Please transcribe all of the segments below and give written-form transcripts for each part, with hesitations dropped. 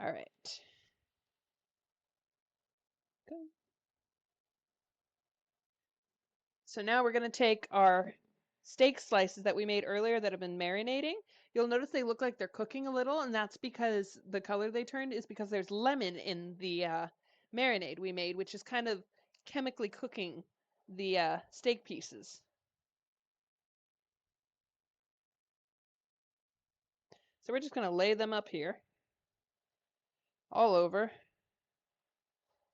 All right. Go. So now we're going to take our steak slices that we made earlier that have been marinating. You'll notice they look like they're cooking a little, and that's because the color they turned is because there's lemon in the marinade we made, which is kind of chemically cooking the steak pieces. So we're just going to lay them up here all over.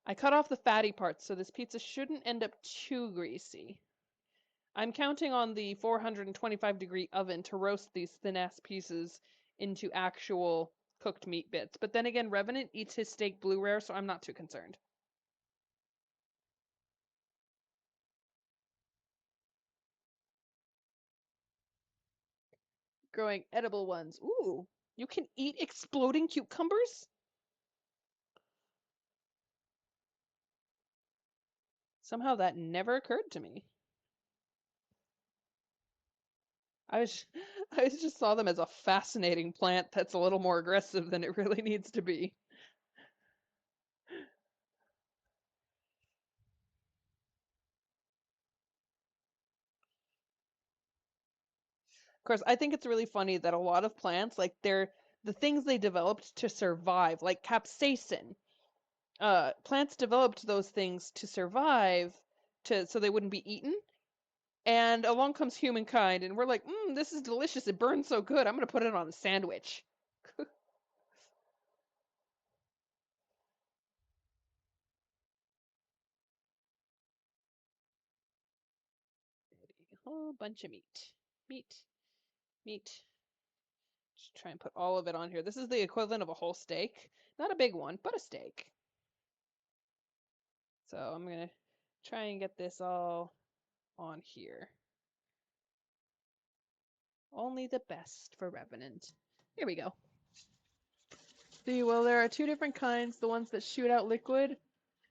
I cut off the fatty parts, so this pizza shouldn't end up too greasy. I'm counting on the 425-degree oven to roast these thin-ass pieces into actual cooked meat bits. But then again, Revenant eats his steak blue rare, so I'm not too concerned. Growing edible ones. Ooh, you can eat exploding cucumbers? Somehow that never occurred to me. I was I just saw them as a fascinating plant that's a little more aggressive than it really needs to be. Of course, I think it's really funny that a lot of plants, like they're the things they developed to survive, like capsaicin. Plants developed those things to survive, to so they wouldn't be eaten. And along comes humankind, and we're like, this is delicious. It burns so good. I'm gonna put it on a sandwich. A whole bunch of meat, meat, meat. Just try and put all of it on here. This is the equivalent of a whole steak. Not a big one, but a steak. So I'm gonna try and get this all on here. Only the best for Revenant. Here we go. See, well, there are two different kinds. The ones that shoot out liquid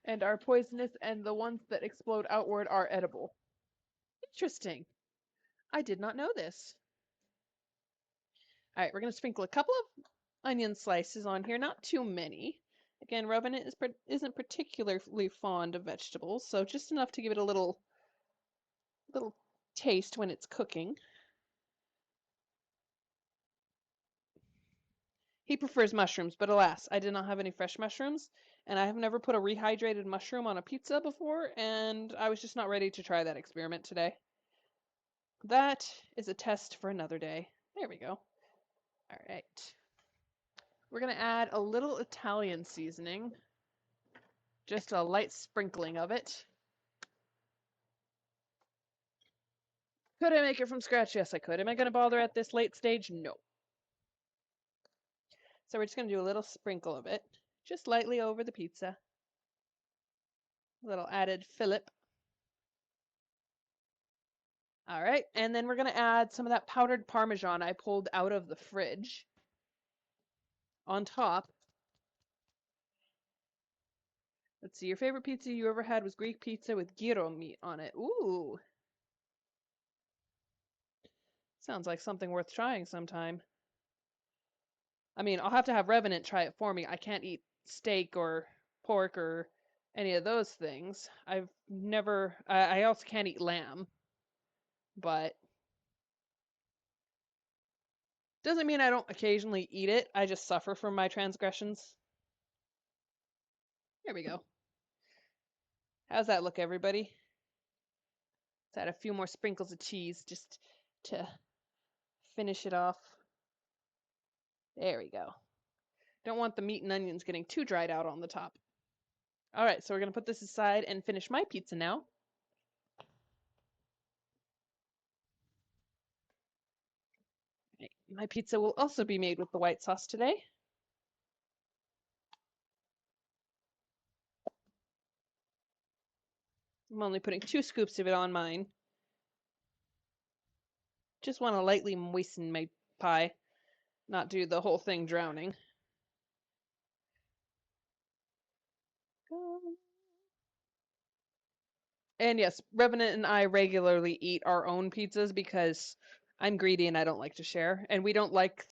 and are poisonous, and the ones that explode outward are edible. Interesting. I did not know this. All right, we're going to sprinkle a couple of onion slices on here, not too many. Again, Revenant isn't particularly fond of vegetables, so just enough to give it a little taste when it's cooking. He prefers mushrooms, but alas, I did not have any fresh mushrooms, and I have never put a rehydrated mushroom on a pizza before, and I was just not ready to try that experiment today. That is a test for another day. There we go. All right. We're going to add a little Italian seasoning, just a light sprinkling of it. Could I make it from scratch? Yes, I could. Am I going to bother at this late stage? No. So we're just going to do a little sprinkle of it, just lightly over the pizza. A little added fillip. All right, and then we're going to add some of that powdered Parmesan I pulled out of the fridge on top. Let's see, your favorite pizza you ever had was Greek pizza with gyro meat on it. Ooh, sounds like something worth trying sometime. I mean, I'll have to have Revenant try it for me. I can't eat steak or pork or any of those things. I've never, I also can't eat lamb, but doesn't mean I don't occasionally eat it. I just suffer from my transgressions. There we go. How's that look, everybody? Let's add a few more sprinkles of cheese just to finish it off. There we go. Don't want the meat and onions getting too dried out on the top. All right, so we're going to put this aside and finish my pizza now. My pizza will also be made with the white sauce today. I'm only putting 2 scoops of it on mine. Just want to lightly moisten my pie, not do the whole thing drowning. And yes, Revenant and I regularly eat our own pizzas because I'm greedy and I don't like to share. And we don't like